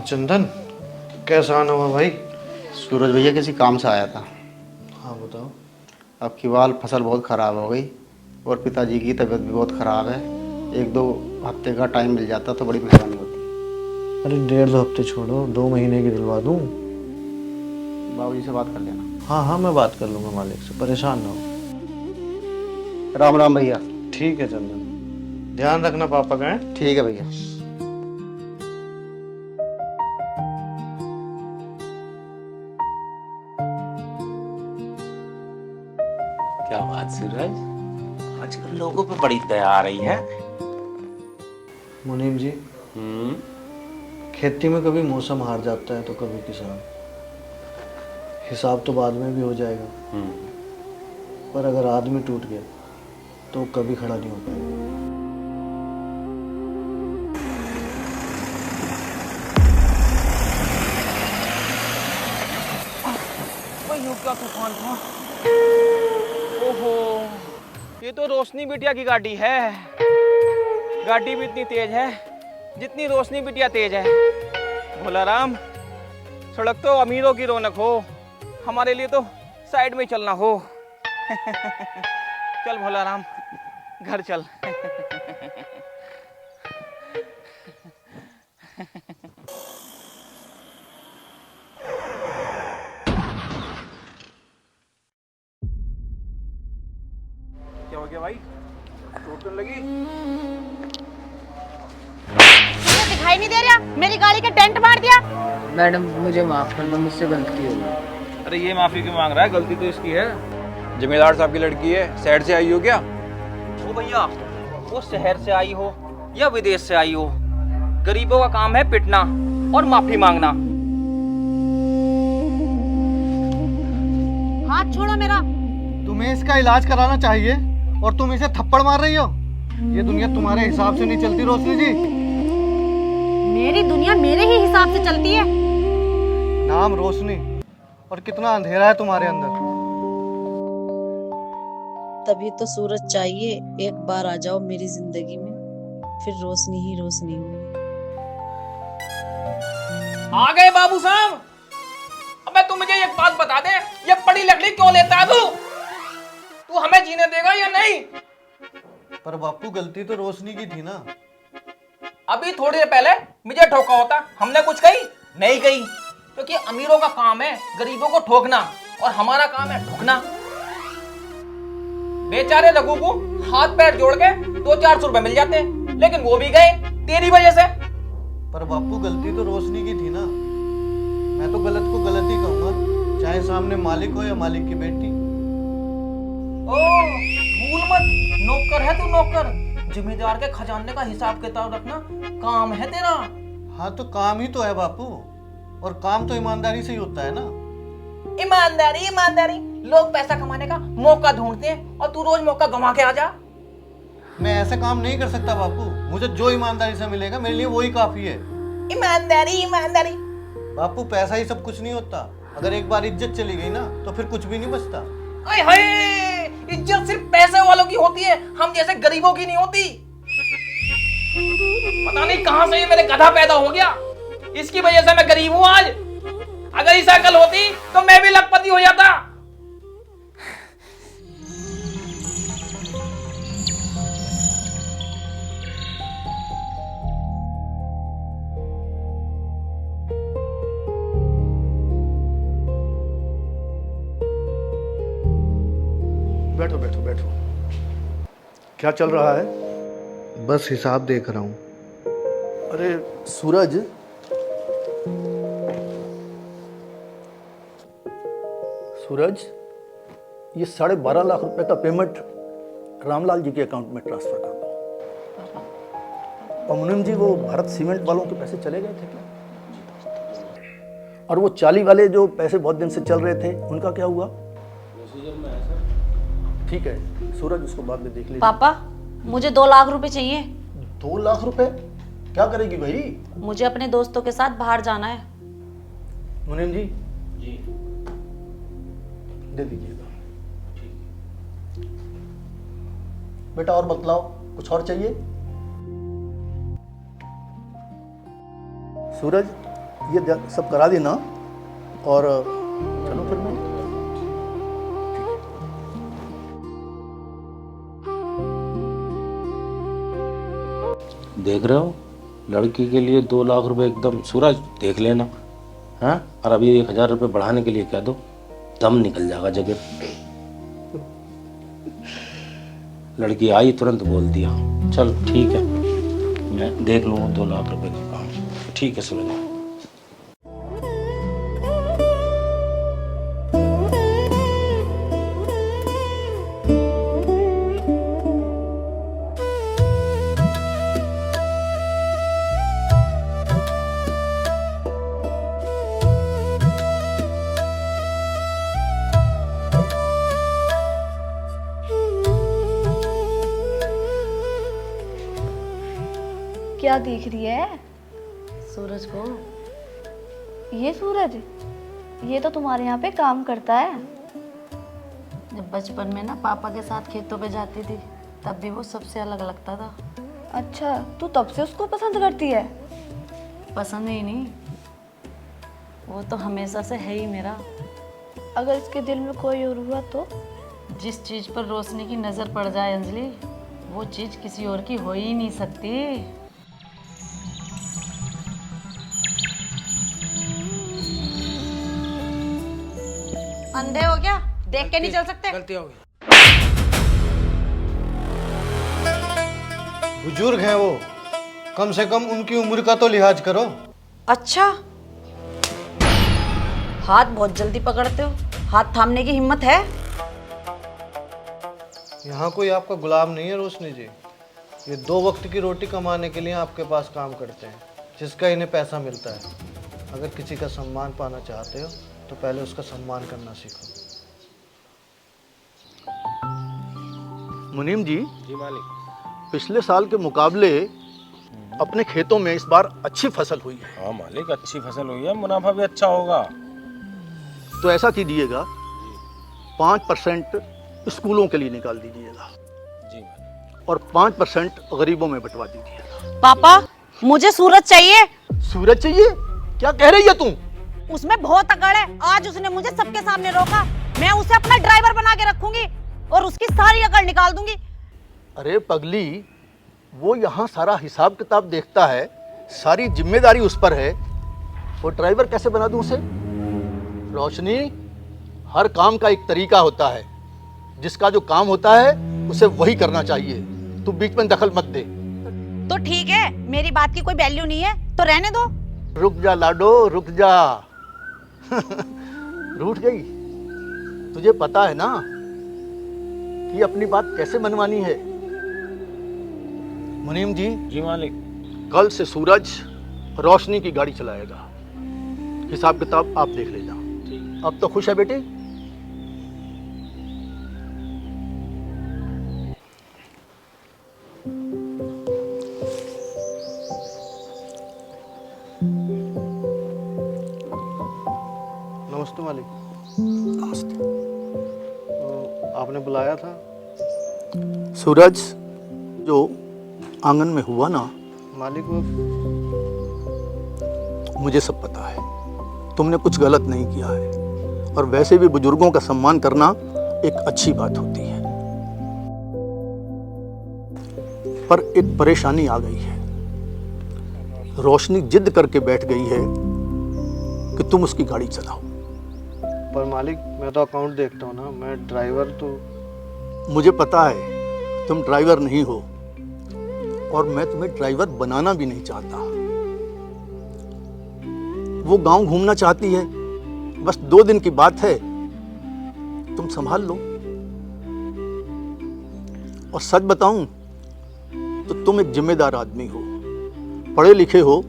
चंदन, कैसा आना हुआ भाई? सूरज भैया किसी काम से आया था। हाँ बताओ। अब की बार फसल बहुत ख़राब हो गई और पिताजी की तबीयत भी बहुत ख़राब है। 1-2 हफ्ते का टाइम मिल जाता तो बड़ी मेहरबानी होती। अरे 1.5 हफ्ते छोड़ो, 2 महीने की दिलवा दूँ। बाबूजी से बात कर लेना। हाँ हाँ, मैं बात कर लूँगा मालिक से, परेशान ना हो। राम राम भैया। ठीक है चंदन, ध्यान रखना पापा का। हैं? ठीक है भैया। क्या बात सूरज, आजकल लोगों पे बड़ी दया आ रही है। मुनीम जी, खेती में कभी मौसम हार जाता है तो कभी किसान। हिसाब तो बाद में भी हो जाएगा, पर अगर आदमी टूट गया तो कभी खड़ा नहीं हो पाएगा। यो क्या तूफान था। ओहो, ये तो रोशनी बिटिया की गाड़ी है। गाड़ी भी इतनी तेज है जितनी रोशनी बिटिया तेज है। भोला राम, सड़क तो अमीरों की रौनक हो, हमारे लिए तो साइड में चलना हो। चल भोला राम, घर चल। क्या हो गया भाई, चोट तो लगी? मुझे दिखाई नहीं दे रहा, मेरी गाड़ी का डेंट मार दिया। मैडम मुझे माफ कर दो, मुझसे गलती हो गई। अरे ये माफी क्यों मांग रहा है, गलती तो इसकी है। जमींदार साहब की लड़की है, शहर से आई हो क्या? ओ भैया, वो शहर से आई हो या विदेश से आई हो, गरीबों का काम है पिटना और माफी मांगना। हाथ छोड़ो मेरा। तुम्हें इसका इलाज कराना चाहिए और तुम इसे थप्पड़ मार रही हो। ये दुनिया तुम्हारे हिसाब से नहीं चलती रोशनी जी। मेरी दुनिया मेरे ही हिसाब से चलती है। नाम रोशनी, और कितना अंधेरा है तुम्हारे अंदर। तभी तो सूरज चाहिए, एक बार आ जाओ मेरी जिंदगी में, फिर रोशनी ही रोशनी होगी। आ गए बाबू साहब। अबे तू मुझे एक बात बता दे, ये बड़ी लकड़ी क्यों लेता है तू हमें जीने देगा या नहीं? पर बापू, गलती तो रोशनी की थी ना। अभी थोड़ी देर पहले मुझे ठोका होता, हमने कुछ कही नहीं कही, क्योंकि अमीरों का काम है गरीबों को ठोकना और हमारा काम है ठुकना। बेचारे रघु को हाथ पैर जोड़ के 200-400 रुपए मिल जाते, लेकिन वो भी गए तेरी वजह से। पर बापू, गलती तो रोशनी की थी ना। मैं तो गलत को गलत ही कहूंगा, चाहे सामने मालिक हो या मालिक की बेटी। ओ भूल मत, नौकर है तू नौकर। जिम्मेदार के खजाने का हिसाब किताब रखना काम है तेरा। हाँ तो काम ही तो है बापू, और काम तो ईमानदारी से ही होता है ना। ईमानदारी ईमानदारी, लोग पैसा कमाने का मौका ढूंढते हैं और तू रोज मौका गंवा के आ जा। मैं ऐसा काम नहीं कर सकता बापू, मुझे जो ईमानदारी से मिलेगा मेरे लिए वही काफी है। ईमानदारी ईमानदारी। बापू, पैसा ही सब कुछ नहीं होता। अगर एक बार इज्जत चली गई ना तो फिर कुछ भी नहीं बचता। अरे हाय, इज्जत सिर्फ पैसे वालों की होती है, हम जैसे गरीबों की नहीं होती। पता नहीं कहां से ये मेरे गधा पैदा हो गया, इसकी वजह से मैं गरीब हूं आज। अगर इस अकल होती तो मैं भी लखपति हो जाता। बैठो बैठो बैठो। क्या चल रहा है? बस हिसाब देख रहा हूँ। अरे सूरज, सूरज, ये 12.5 लाख रुपए का पेमेंट रामलाल जी के अकाउंट में ट्रांसफर कर दो। और मुनीम जी, वो भारत सीमेंट वालों के पैसे चले गए थे क्या? और वो 40 वाले जो पैसे बहुत दिन से चल रहे थे, उनका क्या हुआ? ठीक है सूरज, उसको बाद में देख लीजिए। पापा, मुझे 2 लाख रुपए चाहिए। 2 लाख रुपए क्या करेगी भाई? मुझे अपने दोस्तों के साथ बाहर जाना है। मुनीम जी, दे दीजिएगा। बेटा और बतलाओ, कुछ और चाहिए? सूरज, ये सब करा देना और चलो फिर मैं देख रहे हो, लड़की के लिए 2 लाख रुपए एकदम। सूरज देख लेना, हाँ? और अभी 1000 रुपये बढ़ाने के लिए कह दो, दम निकल जाएगा जगह। लड़की आई तुरंत बोल दिया चल ठीक है, मैं देख लूँगा 2 लाख रुपए का काम। ठीक है सूरज। क्या देख रही है? सूरज को। ये सूरज, ये तो तुम्हारे यहाँ पे काम करता है। जब बचपन में ना पापा के साथ खेतों पे जाती थी तब भी वो सबसे अलग लगता था। अच्छा, तू तब से उसको पसंद करती है? पसंद ही नहीं, वो तो हमेशा से है ही मेरा। अगर इसके दिल में कोई और हुआ तो? जिस चीज पर रोशनी की नजर पड़ जाए अंजलि, वो चीज किसी और की हो ही नहीं सकती। अंधे हो क्या? देख के नहीं चल सकते? गलती हो गई। बुजुर्ग हैं वो, कम से कम उनकी उम्र का तो लिहाज करो। अच्छा, हाथ बहुत जल्दी पकड़ते हो, हाथ थामने की हिम्मत है? यहाँ कोई आपका गुलाम नहीं है रोशनी जी। ये 2 वक्त की रोटी कमाने के लिए आपके पास काम करते हैं, जिसका इन्हें पैसा मिलता है। अगर किसी का सम्मान पाना चाहते हो तो पहले उसका सम्मान करना सीखो। मुनीम जी, जी मालिक। पिछले साल के मुकाबले अपने खेतों में इस बार अच्छी फसल हुई है। हाँ मालिक, अच्छी फसल हुई है, मुनाफा भी अच्छा होगा। तो ऐसा कीजिएगा, 5% स्कूलों के लिए निकाल दीजिएगा जी मालिक। और 5% गरीबों में बंटवा दीजिएगा। पापा, मुझे सूरज चाहिए। सूरज चाहिए? क्या कह रही है तू? उसमें बहुत अकड़ है। आज उसने मुझे सबके सामने रोका। मैं उसे अपना ड्राइवर बना के रखूंगी और उसकी सारी अकड़ निकाल दूंगी। अरे पगली, वो यहाँ सारा हिसाब किताब देखता है, सारी जिम्मेदारी उस पर है। वो ड्राइवर कैसे बना दूं उसे? रोशनी, हर काम का एक तरीका होता है। जिसका जो काम होता है उसे वही करना चाहिए। तू बीच में दखल मत दे। तो ठीक है, मेरी बात की कोई वैल्यू नहीं है तो रहने दो। रुक जा लाडो, रुक जा। रूठ गई? तुझे पता है ना कि अपनी बात कैसे मनवानी है। मुनीम जी, जी मालिक। कल से सूरज रोशनी की गाड़ी चलाएगा। हिसाब किताब आप देख लेना। अब तो खुश है बेटी? नमस्ते मालिक। नमस्ते। तो आपने बुलाया था? सूरज, जो आंगन में हुआ ना, मालिक वो मुझे सब पता है। तुमने कुछ गलत नहीं किया है और वैसे भी बुजुर्गों का सम्मान करना एक अच्छी बात होती है। पर एक परेशानी आ गई है। रोशनी जिद करके बैठ गई है कि तुम उसकी गाड़ी चलाओ। पर मालिक, मैं तो अकाउंट देखता हूँ ना, मैं ड्राइवर तो। मुझे पता है तुम ड्राइवर नहीं हो और मैं तुम्हें ड्राइवर बनाना भी नहीं चाहता। वो गांव घूमना चाहती है, बस 2 दिन की बात है, तुम संभाल लो। और सच बताऊं तो तुम एक जिम्मेदार आदमी हो, पढ़े लिखे हो,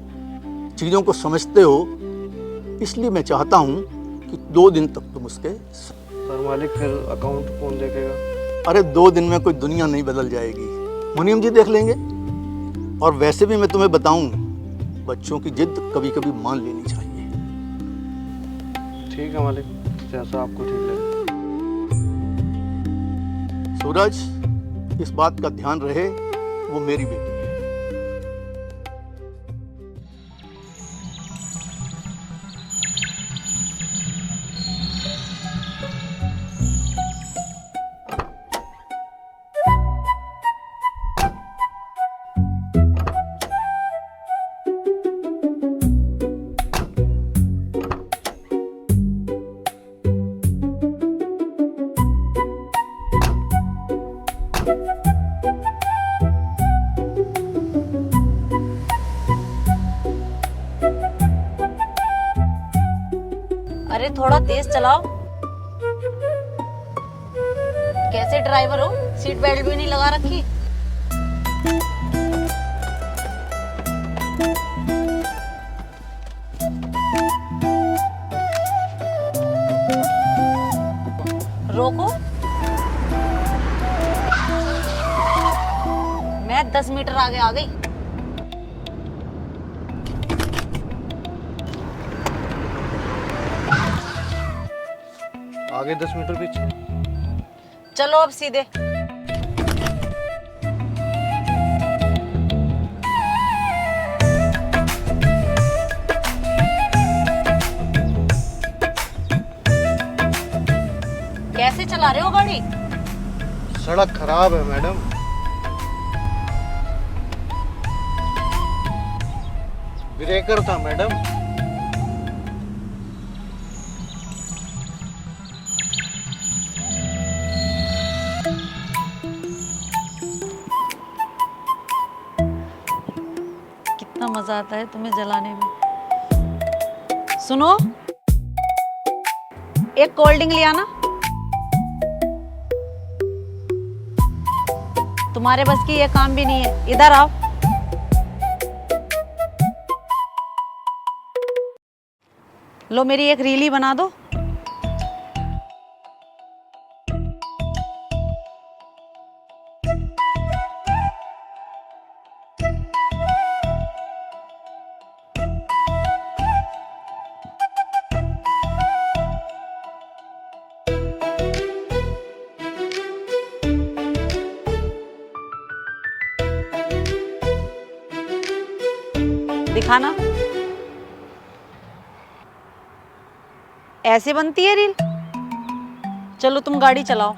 चीजों को समझते हो, इसलिए मैं चाहता हूं कि 2 दिन तक तुम उसके। पर मालिक, फिर अकाउंट कौन देखेगा? अरे 2 दिन में कोई दुनिया नहीं बदल जाएगी, मुनीम जी देख लेंगे। और वैसे भी मैं तुम्हें बताऊं, बच्चों की जिद कभी कभी मान लेनी चाहिए। ठीक है मालिक, जैसा आपको ठीक लगे। सूरज, इस बात का ध्यान रहे, वो मेरी बेटी है। तेज चलाओ। कैसे ड्राइवर हो, सीट बेल्ट भी नहीं लगा रखी। रोको, मैं 10 मीटर आगे आ गई। आगे 10 मीटर पीछे। चलो अब सीधे। कैसे चला रहे हो गाड़ी? सड़क खराब है मैडम। ब्रेकर था मैडम। कितना मजा आता है तुम्हें जलाने में। सुनो, एक कोल्ड ड्रिंक ले आना। तुम्हारे बस की ये काम भी नहीं है, इधर आओ। लो मेरी एक रील ही बना दो। दिखाना। ऐसे बनती है रील। चलो तुम गाड़ी चलाओ।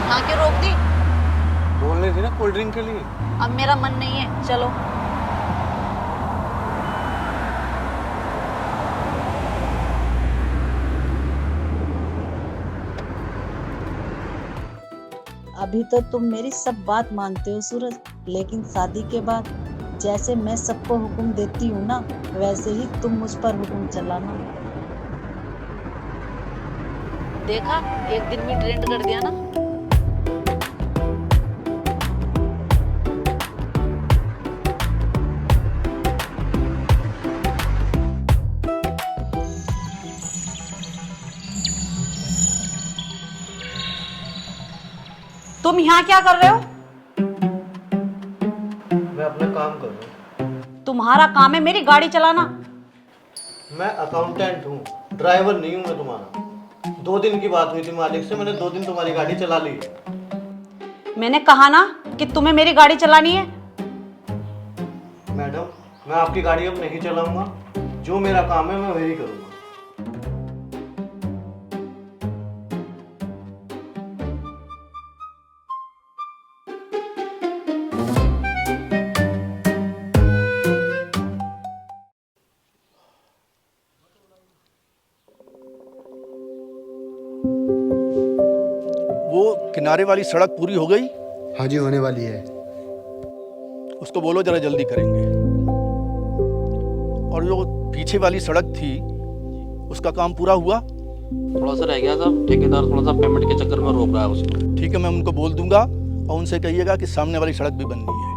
यहाँ क्यों रोक दी? बोल रही थी ना कोल्ड ड्रिंक के लिए। अब मेरा मन नहीं है, चलो। अभी तो तुम मेरी सब बात मानते हो सूरज, लेकिन शादी के बाद जैसे मैं सबको हुक्म देती हूँ ना, वैसे ही तुम मुझ पर हुक्म चलाना। देखा, एक दिन में ट्रेंड कर दिया ना। तुम यहाँ क्या कर रहे हो? मैं अपना काम कर रहा हूँ। तुम्हारा काम है मेरी गाड़ी चलाना। मैं अकाउंटेंट हूँ, ड्राइवर नहीं हूँ मैं तुम्हारा। 2 दिन की बात हुई थी मालिक से, मैंने 2 दिन तुम्हारी गाड़ी चला ली है। मैंने कहा ना कि तुम्हें मेरी गाड़ी चलानी है। मैडम, मैं आपकी गाड़ी अब नहीं चलाऊंगा। जो मेरा काम है मैं वही करूंगा। वो किनारे वाली सड़क पूरी हो गई? हाँ जी, होने वाली है। उसको बोलो जरा जल्दी करेंगे। और जो पीछे वाली सड़क थी उसका काम पूरा हुआ? थोड़ा सा रह गया साहब, ठेकेदार थोड़ा सा पेमेंट के चक्कर में रोक रहा है उसको। ठीक है, मैं उनको बोल दूंगा और उनसे कहिएगा कि सामने वाली सड़क भी बननी है।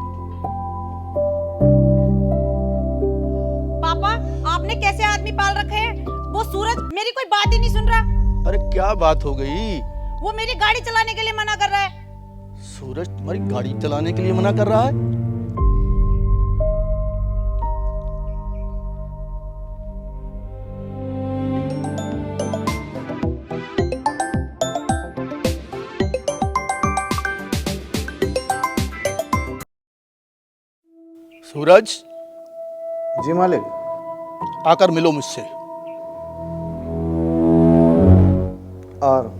पापा, आपने कैसे आदमी पाल रखे हैं? वो सूरज मेरी कोई बात ही नहीं सुन रहा। अरे क्या बात हो गई? वो मेरी गाड़ी चलाने के लिए मना कर रहा है। सूरज तुम्हारी गाड़ी चलाने के लिए मना कर रहा है? सूरज, जी मालिक। आकर मिलो मुझसे। और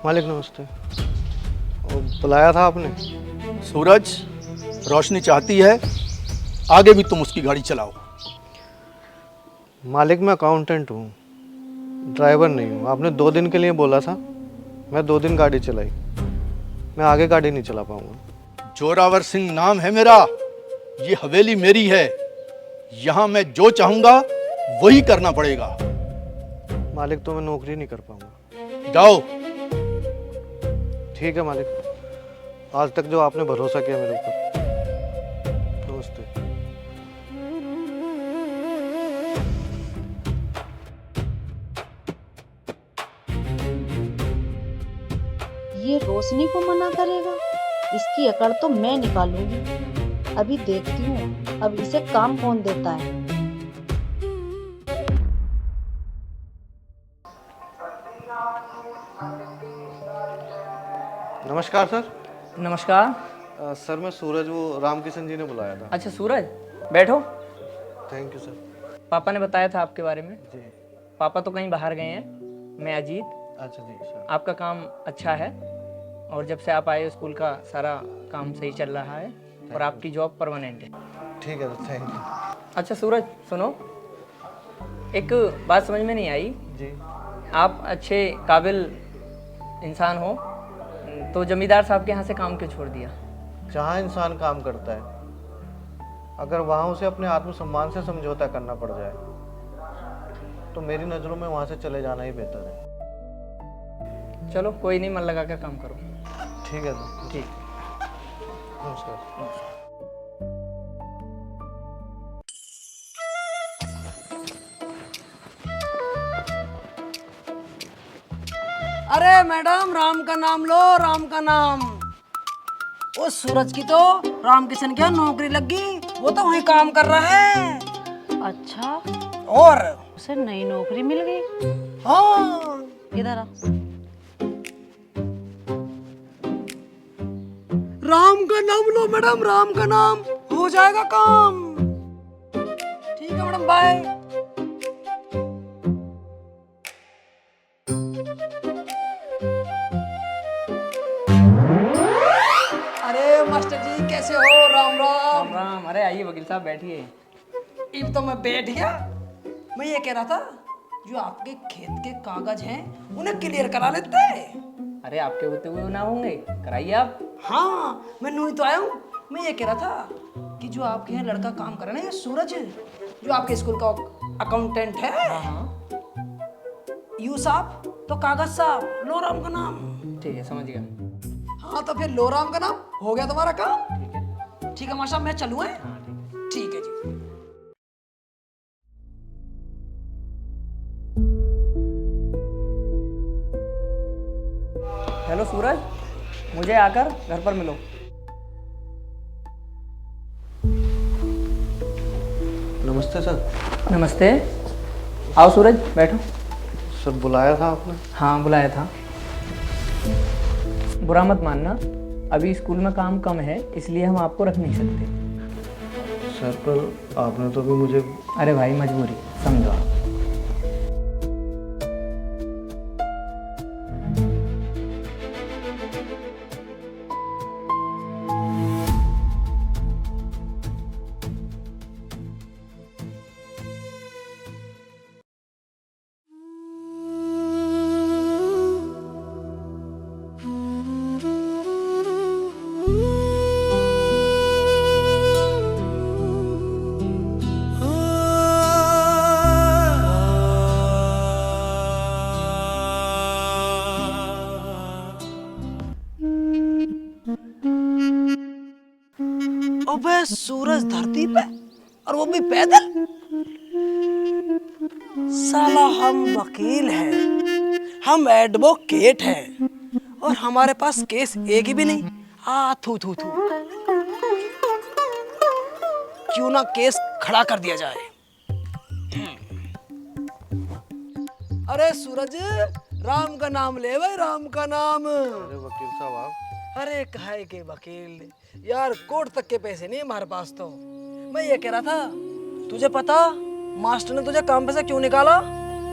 मालिक नमस्ते। वो बुलाया था आपने? सूरज, रोशनी चाहती है आगे भी तुम उसकी गाड़ी चलाओ। मालिक मैं अकाउंटेंट हूँ, ड्राइवर नहीं हूँ। आपने 2 दिन के लिए बोला था, मैं 2 दिन गाड़ी चलाई, मैं आगे गाड़ी नहीं चला पाऊँगा। जोरावर सिंह नाम है मेरा, ये हवेली मेरी है, यहाँ मैं जो चाहूँगा वही करना पड़ेगा। मालिक तो मैं नौकरी नहीं कर पाऊँगा। जाओ। ठीक है मालिक, आज तक जो आपने भरोसा किया मेरे ऊपर। नमस्ते। ये रोशनी को मना करेगा? इसकी अकड़ तो मैं निकालूंगी। अभी देखती हूँ अब इसे काम कौन देता है। नमस्कार सर। नमस्कार। सर मैं सूरज, वो रामकिशन जी ने बुलाया था। अच्छा सूरज, बैठो। Thank you sir. पापा ने बताया था आपके बारे में। जी। पापा तो कहीं बाहर गए हैं, मैं अजीत। अच्छा जी सर। आपका काम अच्छा है और जब से आप आए स्कूल का सारा काम सही चल रहा है और आपकी जॉब परमानेंट है। ठीक है सर, थैंक यू। अच्छा सूरज सुनो, एक बात समझ में नहीं आई। जी। आप अच्छे काबिल इंसान हो तो जमींदार साहब के यहाँ से काम क्यों छोड़ दिया? जहाँ इंसान काम करता है, अगर वहाँ उसे अपने आत्मसम्मान से समझौता करना पड़ जाए तो मेरी नज़रों में वहाँ से चले जाना ही बेहतर है। चलो कोई नहीं, मन लगा कर काम करो। ठीक है सर। ठीक। नमस्कार। अरे मैडम, राम का नाम लो, राम का नाम। वो सूरज की तो रामकिशन के यहाँ नौकरी लग गई, वो तो वहीं काम कर रहा है। अच्छा, और उसे नई नौकरी मिल गई? हाँ, इधर आ। राम का नाम लो मैडम, राम का नाम, हो जाएगा काम। ठीक है मैडम, बाय। अरे मास्टर जी कैसे हो? राम राम। राम राम। अरे आइए वकील साहब बैठिए। अब तो मैं बैठ गया। मैं ये कह रहा था, जो आपके खेत के कागज हैं उन्हें क्लियर करा लेते हैं। अरे आपके होते हुए ना होंगे, कराइए आप। हाँ, मैं नूही तो आया हूँ। मैं ये कह रहा था कि जो आपके यहाँ लड़का काम कर रहा है ना, ये सूरज, जो आपके स्कूल का अकाउंटेंट है। हाँ। यू साहब तो कागज साहब, लो राम का नाम। ठीक है, समझ गया। हाँ तो फिर लो राम का नाम, हो गया तुम्हारा काम। ठीक है। ठीक है मास्टर, मैं चलूँ? हाँ ठीक है। ठीक है जी। हेलो सूरज, मुझे आकर घर पर मिलो। नमस्ते सर। नमस्ते। आओ सूरज, बैठो। सर बुलाया था आपने? हाँ बुलाया था। बुरा मत मानना, अभी स्कूल में काम कम है इसलिए हम आपको रख नहीं सकते। सर पर आपने तो भी मुझे... अरे भाई मजबूरी, समझो आप। अबे सूरज धरती पे, और वो भी पैदल। साला हम वकील हैं, हम एडवोकेट हैं, और हमारे पास केस एक ही भी नहीं। थू थू थू। क्यों ना केस खड़ा कर दिया जाए। अरे सूरज, राम का नाम ले भाई, राम का नाम। अरे वकील साहब आप... अरे काहे के वकील यार, कोर्ट तक के पैसे नहीं हमारे पास तो। मैं ये कह रहा था, तुझे पता मास्टर ने तुझे काम पे से क्यों निकाला?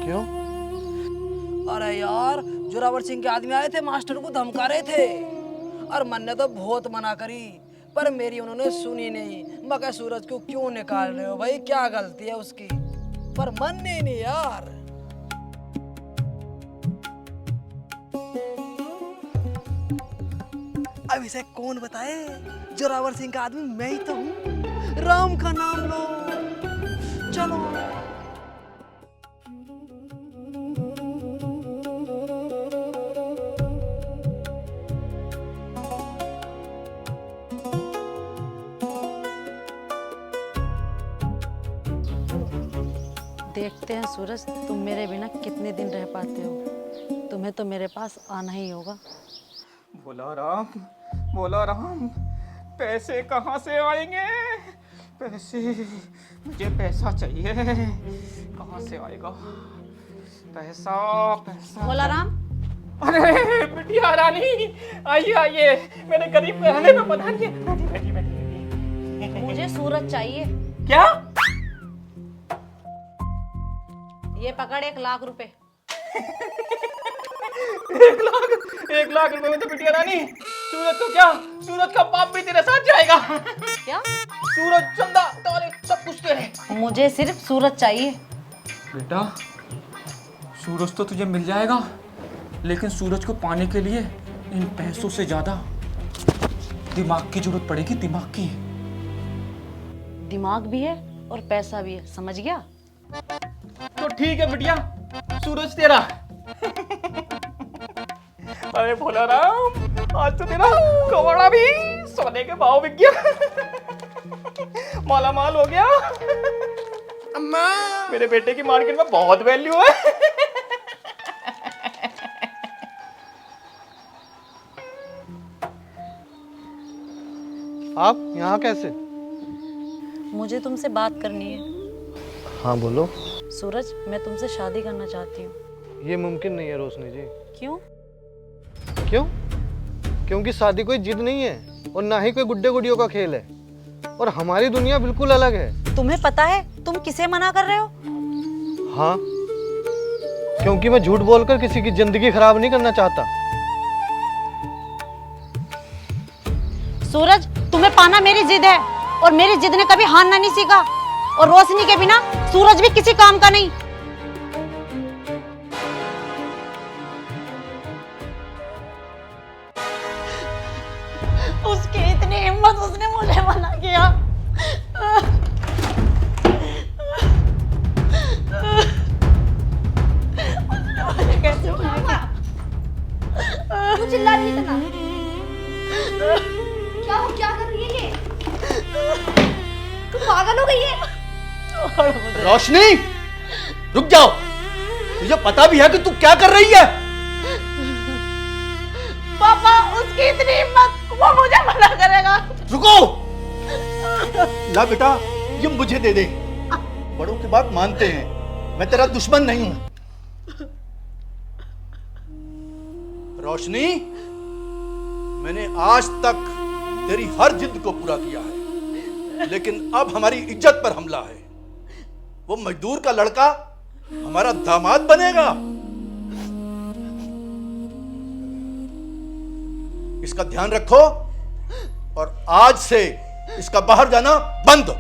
क्यों? अरे यार, जोरावर सिंह के आदमी आए थे, मास्टर को धमका रहे थे और मन ने तो बहुत मना करी, पर मेरी उन्होंने सुनी नहीं। मैं कहा सूरज को क्यों निकाल रहे हो भाई, क्या गलती है उसकी, पर मन नहीं यार। अब इसे कौन बताए, जोरावर सिंह का आदमी मैं ही तो हूँ। राम का नाम लो, चलो। देखते हैं सूरज, तुम मेरे बिना कितने दिन रह पाते हो। तुम्हें तो मेरे पास आना ही होगा। बोला राम, पैसे कहाँ से आएंगे? पैसे, मुझे पैसा चाहिए, कहाँ से आएगा पैसा? पैसा बोला राम। अरे बिटिया रानी, आइए आइए, मेरे गरीब रहने में पता नहीं है। बैठी। मुझे सूरज चाहिए। क्या? ये पकड़ 1 लाख रुपए। 1 लाख रुपए में तो बिटिया रानी, सूरज तो क्या, सूरज का बाप भी तेरे साथ जाएगा। क्या? सूरज, चंदा, तारे सब कुछ तेरे। मुझे सिर्फ सूरज चाहिए। बेटा, सूरज तो तुझे मिल जाएगा, लेकिन सूरज को पाने के लिए इन पैसों से ज्यादा दिमाग की जरूरत पड़ेगी, दिमाग की। दिमाग भी है और पैसा भी है, समझ गया? तो ठीक है बिटिया, सूरज तेरा। अरे भोला राम, आज तो तेरा कवड़ा भी सोने के भाव बिक गया, माला माल हो गया। अम्मा, मेरे बेटे की मार्केट में बहुत वैल्यू है। आप यहाँ कैसे? मुझे तुमसे बात करनी है। हाँ बोलो। सूरज, मैं तुमसे शादी करना चाहती हूँ। ये मुमकिन नहीं है रोशनी जी। क्यों? क्यों? क्योंकि शादी कोई जिद नहीं है और ना ही कोई गुड्डे गुड़ियों का खेल है, और हमारी दुनिया बिल्कुल अलग है। तुम्हें पता है तुम किसे मना कर रहे हो? हाँ, क्योंकि मैं झूठ बोलकर किसी की जिंदगी खराब नहीं करना चाहता। सूरज, तुम्हें पाना मेरी जिद है, और मेरी जिद ने कभी हारना नहीं सीखा, और रोशनी के बिना सूरज भी किसी काम का नहीं। उसकी इतनी हिम्मत, उसने मुझे मना किया। मुझे कैसे मना किया? क्यों चिल्ला रही है इतना? क्या कर रही है ये? तुम पागल हो गई है? रोशनी, रुक जाओ, मुझे पता भी है कि तू क्या कर रही है। पापा, उसकी इतनी हिम्मत, वो मुझे मना करेगा। रुको। ला बेटा, ये मुझे दे दे, बड़ों की बात मानते हैं, मैं तेरा दुश्मन नहीं हूं। रोशनी, मैंने आज तक तेरी हर जिद को पूरा किया है, लेकिन अब हमारी इज्जत पर हमला है। वो मजदूर का लड़का हमारा दामाद बनेगा। इसका ध्यान रखो, और आज से इसका बाहर जाना बंद।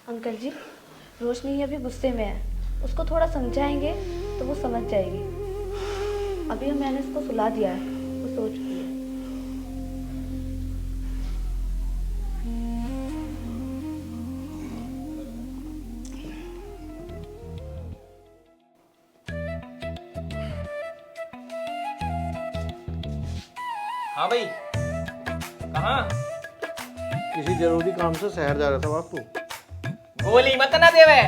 अंकल जी, रोशनी अभी गुस्से में है, उसको थोड़ा समझाएंगे तो वो समझ जाएगी। अभी मैंने इसको सुला दिया है, वो सो चुकी है। हाँ भाई, कहाँ? किसी जरूरी काम से शहर जा रहा था बापू। गोली मत ना देवे,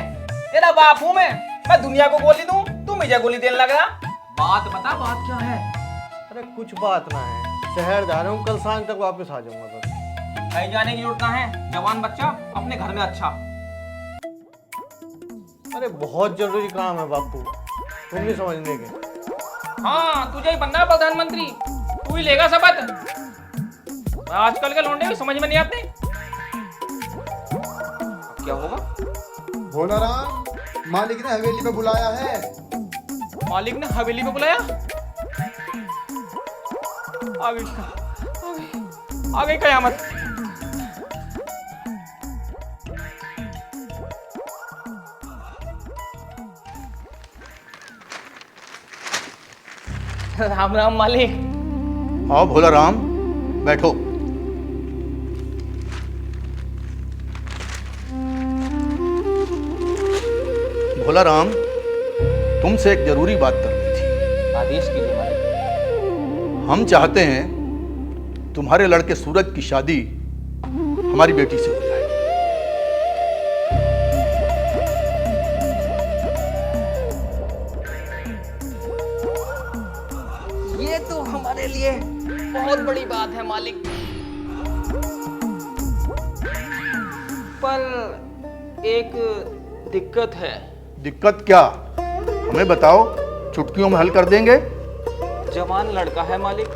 तेरा बाप हूँ मैं दुनिया को गोली दूं, तू मुझे गोली देने लग रहा। बात बता, बात क्या है? अरे कुछ बात ना है, शहर जा रहा हूँ, कल सांझ तक वापस आ जाऊंगा बस। कहीं जाने की जरूरत ना है, जवान बच्चा अपने घर में अच्छा। अरे बहुत जरूरी काम है बापू, तुम नहीं समझने के। हाँ, तुझे ही बनना है प्रधानमंत्री, तू ही लेगा शपथ। आजकल के लौंडे भी समझ में नहीं आते। क्या होगा? भोला राम, मालिक ने हवेली पे बुलाया है। मालिक ने हवेली पे बुलाया? आ गई कयामत। राम राम मालिक। आओ भोला राम, बैठो। भोला राम, तुमसे एक जरूरी बात करनी थी। आदेश कीजिए मालिक। हम चाहते हैं तुम्हारे लड़के सूरज की शादी हमारी बेटी से हो जाए। ये तो हमारे लिए बहुत बड़ी बात है मालिक, पर एक दिक्कत है। दिक्कत क्या? हमें बताओ, चुटकियों में हल कर देंगे। जवान लड़का है मालिक,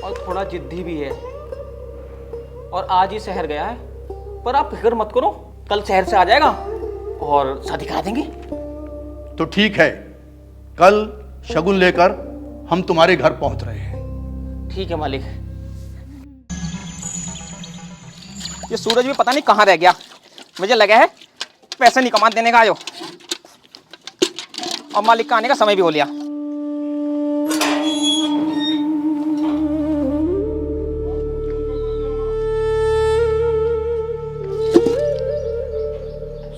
और थोड़ा जिद्दी भी है, और आज ही शहर गया है। पर आप फिक्र मत करो, कल शहर से आ जाएगा और शादी करा देंगे। तो ठीक है, कल शगुन लेकर हम तुम्हारे घर पहुंच रहे हैं। ठीक है मालिक। ये सूरज भी पता नहीं कहाँ रह गया, मुझे लगा है पैसे निकमा देने का आयो, और मालिक का आने का समय भी हो लिया।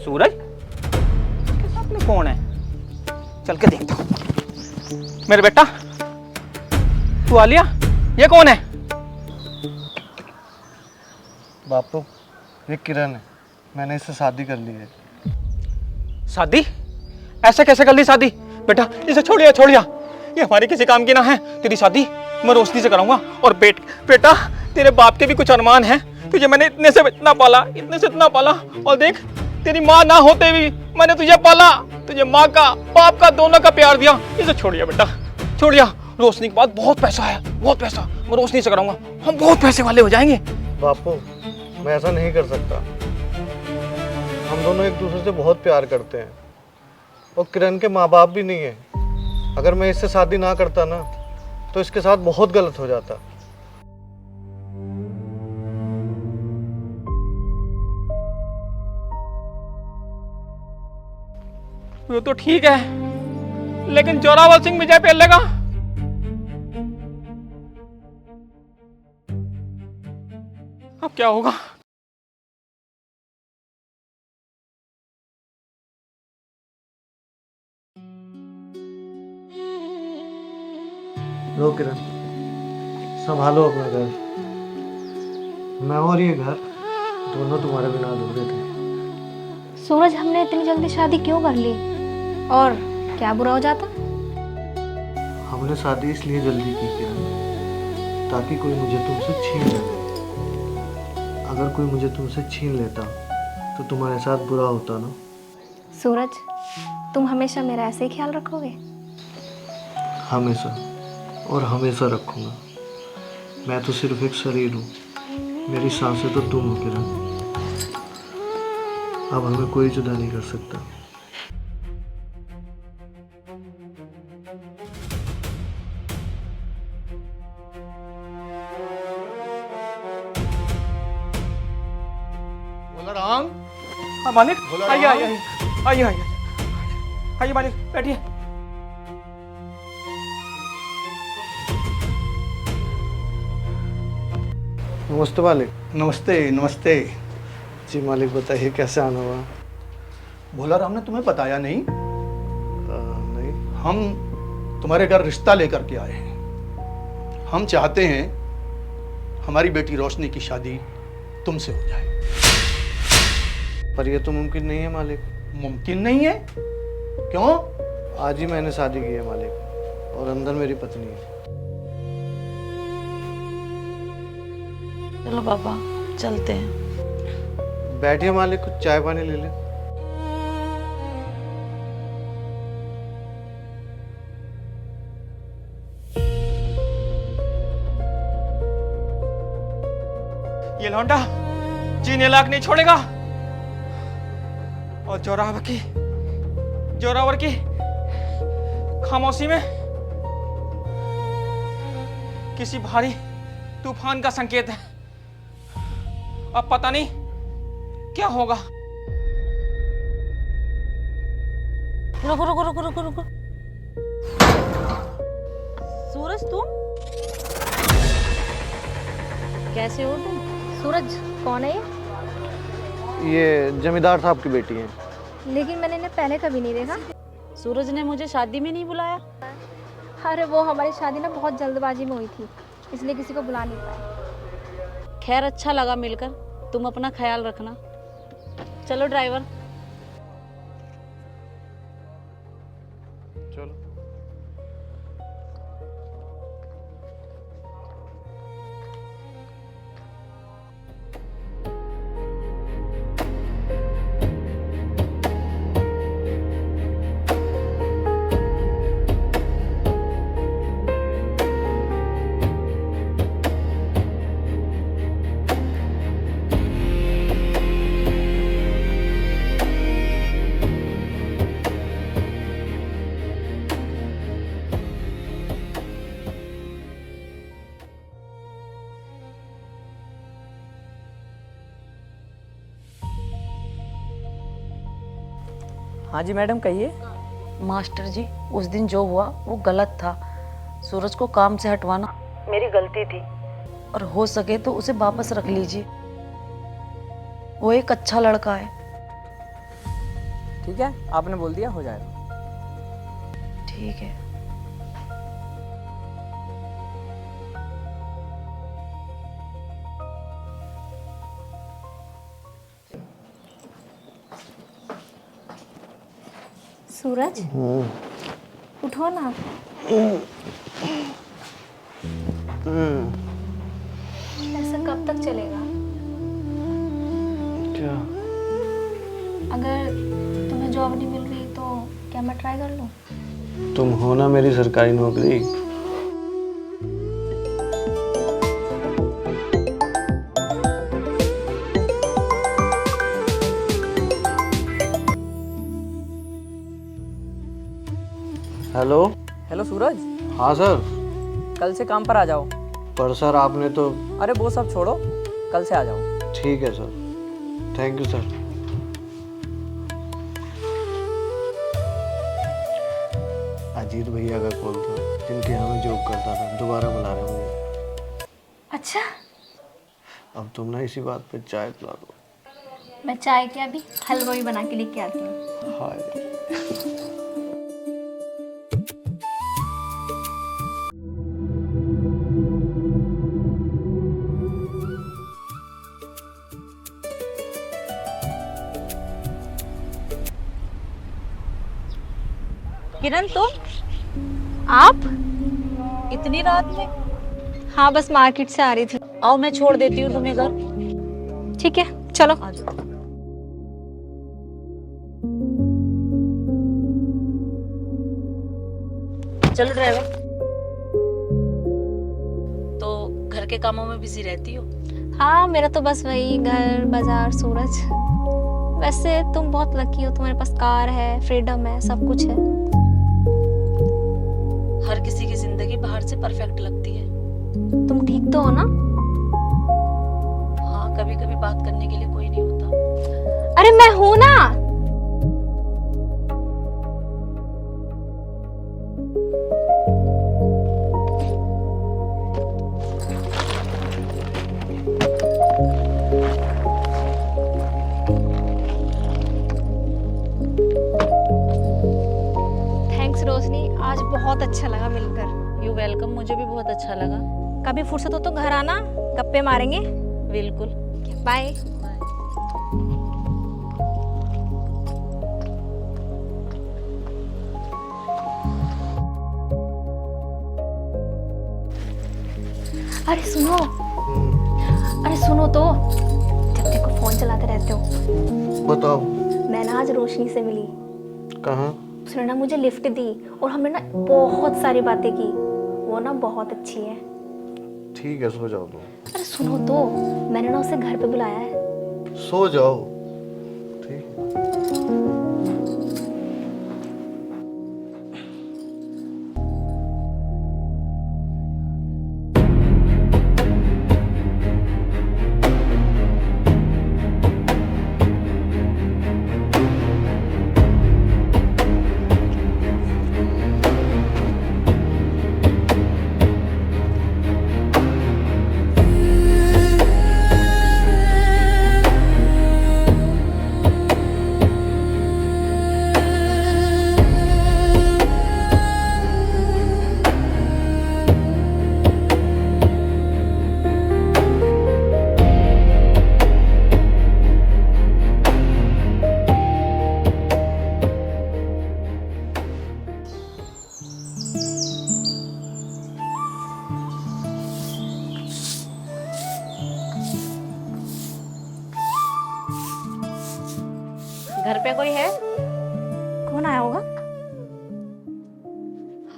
सूरज के साथ में कौन है? चल के देखता हूँ। मेरे बेटा, तू आ लिया? ये कौन है? बापू, ये किरण है, मैंने इससे शादी कर ली है। शादी? ऐसे कैसे कर ली शादी? बेटा इसे छोड़िया छोड़िया, ये हमारी किसी काम की ना है। तेरी शादी मैं रोशनी से कराऊंगा। और बेटा, तेरे बाप के भी कुछ अरमान हैं। तुझे मैंने इतने से इतना पाला, इतने से इतना पाला, और देख तेरी माँ ना होते भी मैंने तुझे पाला। तुझे माँ का बाप का दोनों का प्यार दिया। इसे छोड़िया बेटा, छोड़िया। रोशनी के बाद बहुत पैसा है, बहुत पैसा। मैं रोशनी से कराऊंगा, हम बहुत पैसे वाले हो जाएंगे। बापू, मैं ऐसा नहीं कर सकता। हम दोनों एक दूसरे से बहुत प्यार करते हैं, और किरण के माँ बाप भी नहीं है। अगर मैं इससे शादी ना करता ना, तो इसके साथ बहुत गलत हो जाता। वो तो ठीक है, लेकिन जोरावर सिंह विजय पे लगा। अब क्या होगा? लो किरण, संभालो अपना घर। मैं और ये घर दोनों तुम्हारे बिना अधूरे थे। सूरज, हमने इतनी जल्दी शादी क्यों कर ली? और क्या बुरा हो जाता? हमने शादी इसलिए जल्दी की किरण, ताकि कोई मुझे तुमसे छीन न ले। अगर कोई मुझे तुमसे छीन लेता तो तुम्हारे साथ बुरा होता ना। सूरज, तुम हमेशा मेरा ऐसे ही ख्याल रखोगे? हमेशा, और हमेशा रखूंगा। मैं तो सिर्फ एक शरीर हूँ, मेरी सांसें तो तुम हो किरण। अब हमें कोई जुदा नहीं कर सकता। भोला राम। हाँ मालिक, भोला आइए राम। आइए आइए आइए आइए मालिक, बैठिए। नमस्ते मालिक। नमस्ते नमस्ते। जी मालिक, बताइए कैसे आना हुआ? भोला राम ने तुम्हें बताया नहीं? नहीं। हम तुम्हारे घर रिश्ता लेकर के आए हैं। हम चाहते हैं हमारी बेटी रोशनी की शादी तुमसे हो जाए। पर यह तो मुमकिन नहीं है मालिक। मुमकिन नहीं है? क्यों? आज ही मैंने शादी की है मालिक, और अंदर मेरी पत्नी है। चलो पापा चलते हैं। बैठिए मालिक, कुछ चाय पानी ले ले। ये लौंडा जीने लायक नहीं छोड़ेगा, और जोरावर की खामोशी में किसी भारी तूफान का संकेत है। अब पता नहीं क्या होगा। रुको रुको रुको रुको रुको। सूरज तुम कैसे हो तुम? सूरज कौन है ये जमींदार साहब की बेटी है। लेकिन मैंने इन्हें पहले कभी नहीं देखा। सूरज ने मुझे शादी में नहीं बुलाया। अरे वो हमारी शादी ना बहुत जल्दबाजी में हुई थी, इसलिए किसी को बुला नहीं पाए। खैर अच्छा लगा मिलकर, तुम अपना ख्याल रखना। चलो ड्राइवर। चलो। हाँ जी मैडम कहिए। मास्टर जी उस दिन जो हुआ वो गलत था। सूरज को काम से हटवाना मेरी गलती थी, और हो सके तो उसे वापस रख लीजिए। वो एक अच्छा लड़का है। ठीक है, आपने बोल दिया, हो जाएगा। ठीक है। सूरज उठो ना। ऐसा कब तक चलेगा? क्या? अगर तुम्हें जॉब नहीं मिल रही तो क्या मैं ट्राई कर लूँ? तुम हो ना मेरी सरकारी नौकरी। हेलो। हेलो सूरज। हाँ सर। कल से काम पर आ जाओ। पर सर आपने तो। अरे वो सब छोड़ो, कल से आ जाओ। ठीक है sir, thank you sir. Ajit भैया का कॉल था, जिनके यहाँ मैं जॉब करता था, दोबारा बुला रहे हैं मुझे। अच्छा, अब तुम ना इसी बात पे चाय पिला दो। मैं चाय क्या भी हलवा भी बना के लेके आती हूँ। हाय। किरण तुम आप इतनी रात में? हाँ बस मार्केट से आ रही थी। आओ मैं छोड़ देती हूँ तुम्हें घर। ठीक है चलो। चलो ड्राइवर। तो घर के कामों में बिजी रहती हो? हाँ मेरा तो बस वही घर बाजार सूरज। वैसे तुम बहुत लकी हो, तुम्हारे पास कार है, फ्रीडम है, सब कुछ है। हर किसी की जिंदगी बाहर से परफेक्ट लगती है। तुम ठीक तो हो ना? हाँ कभी कभी बात करने के लिए कोई नहीं होता। अरे मैं हूं ना। थैंक्स रोशनी, आज बहुत अच्छा लगा मिलकर। यू वेलकम, मुझे भी बहुत अच्छा लगा। कभी फुर्सत हो तो घर आना, गप्पे मारेंगे। बिल्कुल। ठीक है, बाय। अरे सुनो, अरे सुनो तो, जब देखो फोन चलाते रहते हो। बताओ। मैं ना आज रोशनी से मिली। कहाँ? उसने ना मुझे लिफ्ट दी और हमने ना बहुत सारी बातें की। वो ना बहुत अच्छी है। ठीक है, सो जाओ तुम। अरे सुनो तो, मैंने ना उसे घर पे बुलाया है। सो जाओ। ठीक है। घर पे कोई है? कौन आया होगा?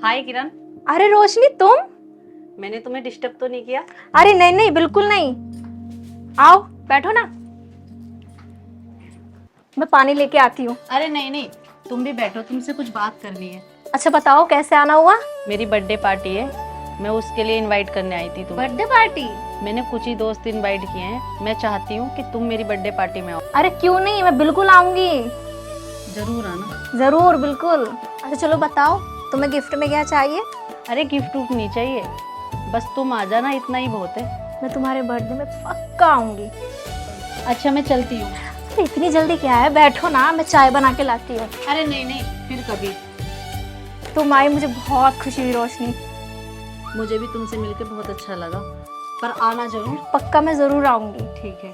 हाय किरण। अरे रोशनी, तुम? मैंने तुम्हें डिस्टर्ब तो नहीं किया? अरे नहीं नहीं, बिल्कुल नहीं। आओ बैठो ना, मैं पानी लेके आती हूँ। अरे नहीं नहीं, तुम भी बैठो, तुमसे कुछ बात करनी है। अच्छा बताओ, कैसे आना हुआ? मेरी बर्थडे पार्टी है, मैं उसके लिए इनवाइट करने आई थी तुम्हें। Birthday party? मैंने कुछ ही दोस्त इनवाइट किए हैं, मैं चाहती हूँ कि तुम मेरी बर्थडे पार्टी में आओ। अरे क्यों नहीं, मैं बिल्कुल आऊंगी। जरूर आना। जरूर, बिल्कुल। अच्छा चलो बताओ, तुम्हें गिफ्ट में क्या चाहिए? अरे गिफ्ट उफ्ट नहीं चाहिए, बस तुम आ जाना, इतना ही बहुत है। मैं तुम्हारे बर्थडे में पक्का आऊंगी। अच्छा मैं चलती हूँ। अरे इतनी जल्दी क्या है, बैठो ना, मैं चाय बना के लाती हूँ। अरे नहीं नहीं, फिर कभी। तुम आई, मुझे बहुत खुशी हुई रोशनी। मुझे भी तुमसे मिलकर बहुत अच्छा लगा, पर आना जरूर। पक्का मैं जरूर आऊंगी। ठीक है।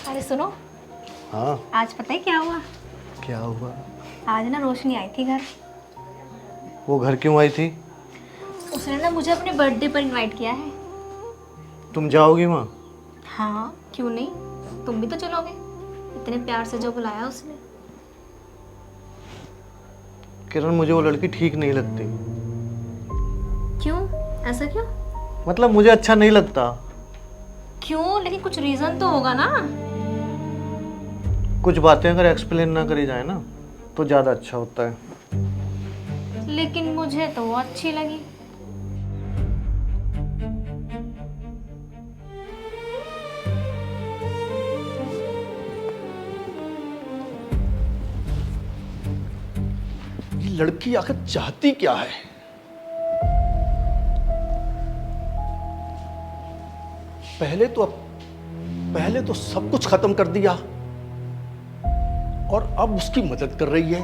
अरे सुनो। हाँ। आज पता है क्या हुआ? क्या हुआ? आज ना रोशनी आई थी घर। वो घर क्यों आई थी? उसने ना मुझे अपने बर्थडे पर इनवाइट किया है। तुम जाओगी वहाँ? हाँ, क्यों नहीं, तुम भी तो चलोगे, इतने प्यार से जो बुलाया उसने। किरण, मुझे वो लड़की ठीक नहीं लगती। क्यों? ऐसा क्यों? मतलब मुझे अच्छा नहीं लगता। क्यों? लेकिन कुछ रीजन तो होगा ना। कुछ बातें अगर एक्सप्लेन ना करी जाए ना तो ज़्यादा अच्छा होता है। लेकिन मुझे तो वो अच्छी लगी। ये लड़की आखिर चाहती क्या है? पहले तो सब कुछ खत्म कर दिया और अब उसकी मदद कर रही है।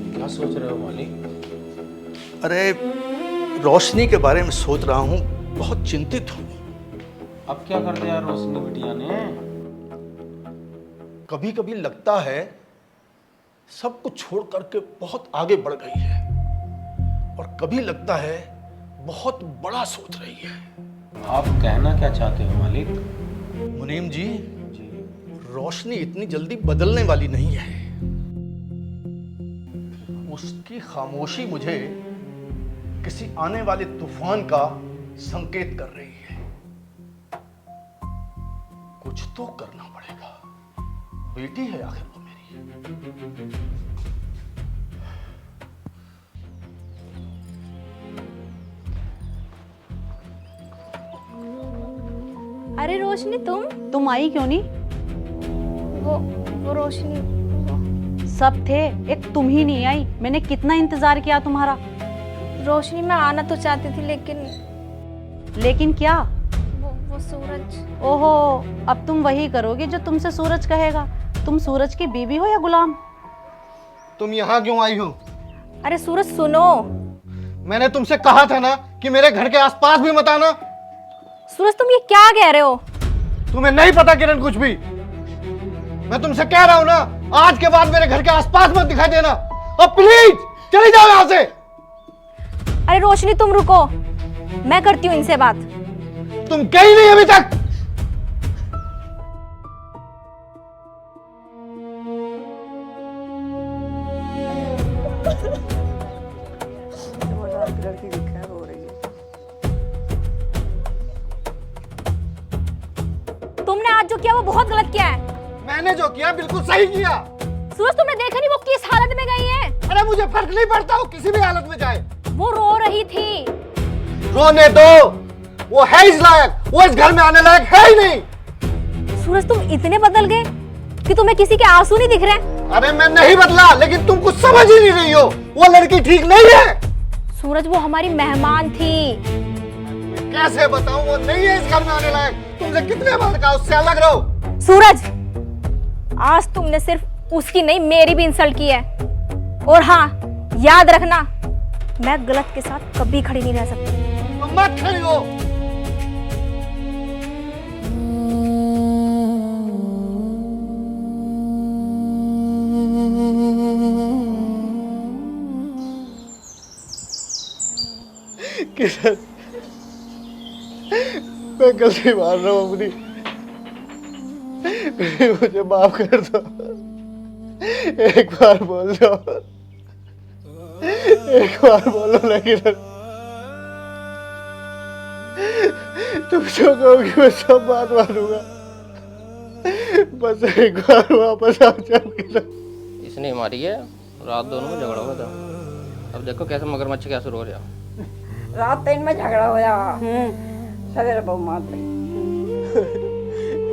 क्या सोच रहे हो मालिक? अरे रोशनी के बारे में सोच रहा हूं, बहुत चिंतित हूं। अब क्या कर दिया रोशनी बिटिया ने? कभी कभी लगता है सब कुछ छोड़ करके बहुत आगे बढ़ गई है और कभी लगता है बहुत बड़ा सोच रही है। आप कहना क्या चाहते हो मालिक? मुनीम जी, रोशनी इतनी जल्दी बदलने वाली नहीं है। उसकी खामोशी मुझे किसी आने वाले तूफान का संकेत कर रही है। कुछ तो करना पड़ेगा, बेटी है आखिर वो मेरी। अरे रोशनी, तुम आई क्यों नहीं? वो रोशनी। सब थे, एक तुम ही नहीं आई। मैंने कितना इंतजार किया तुम्हारा। रोशनी, मैं आना तो चाहती थी लेकिन क्या? सूरज। ओहो, अब तुम वही करोगी जो तुमसे सूरज कहेगा। तुम सूरज की बीवी हो या गुलाम? तुम यहाँ क्यों आई हो? अरे सूरज सुनो। मैंने तुमसे कहा था ना कि मेरे घर के आसपास भी मत आना। सूरज तुम ये क्या कह रहे हो? तुम्हें नहीं पता किरण कुछ भी। मैं तुमसे कह रहा हूं ना, आज के बाद मेरे घर के आसपास मत दिखाई देना। और प्लीज चली जाओ यहां से। अरे रोशनी तुम रुको, मैं करती हूँ इनसे बात। तुम गई नहीं अभी तक। तुमने आज जो किया वो बहुत गलत किया है। मैंने जो किया बिल्कुल सही किया। सूरज तुमने देखा नहीं वो किस हालत में गई है? अरे मुझे फर्क नहीं पड़ता वो किसी भी हालत में जाए। वो रो रही थी। रोने दो, वो है इस लायक, वो इस घर में आने लायक है ही नहीं। सूरज तुम इतने बदल गए कि तुम्हें किसी के आंसू नहीं दिख रहे? अरे मैं नहीं बदला, लेकिन तुम कुछ समझ ही नहीं रही हो। वो लड़की ठीक नहीं है। सूरज वो हमारी मेहमान थी। कैसे बताऊं, वो नहीं है इस घर में आने लायक। तुमसे कितने बार कहा उससे अलग रहो। सूरज आज तुमने सिर्फ उसकी नहीं मेरी भी इंसल्ट की है। और हाँ याद रखना, मैं गलत के साथ कभी खड़ी नहीं रह सकती। तो मत खड़ी हो। किरण, मैं गलती मान रहा हूँ अपनी। मुझे माफ कर दो। एक बार बोल दो, एक बार बोलो ना किरण। तुम जो कहोगी मैं सब बात मानूंगा। बस एक बार वापस आ जाओ किरण। इसने मारी है, रात दोनों में झगड़ा हुआ था। अब देखो कैसे मगरमच्छ क्या शुरू हो गया। रात 3 में झगड़ा होया। सवेरे बहु मार ली।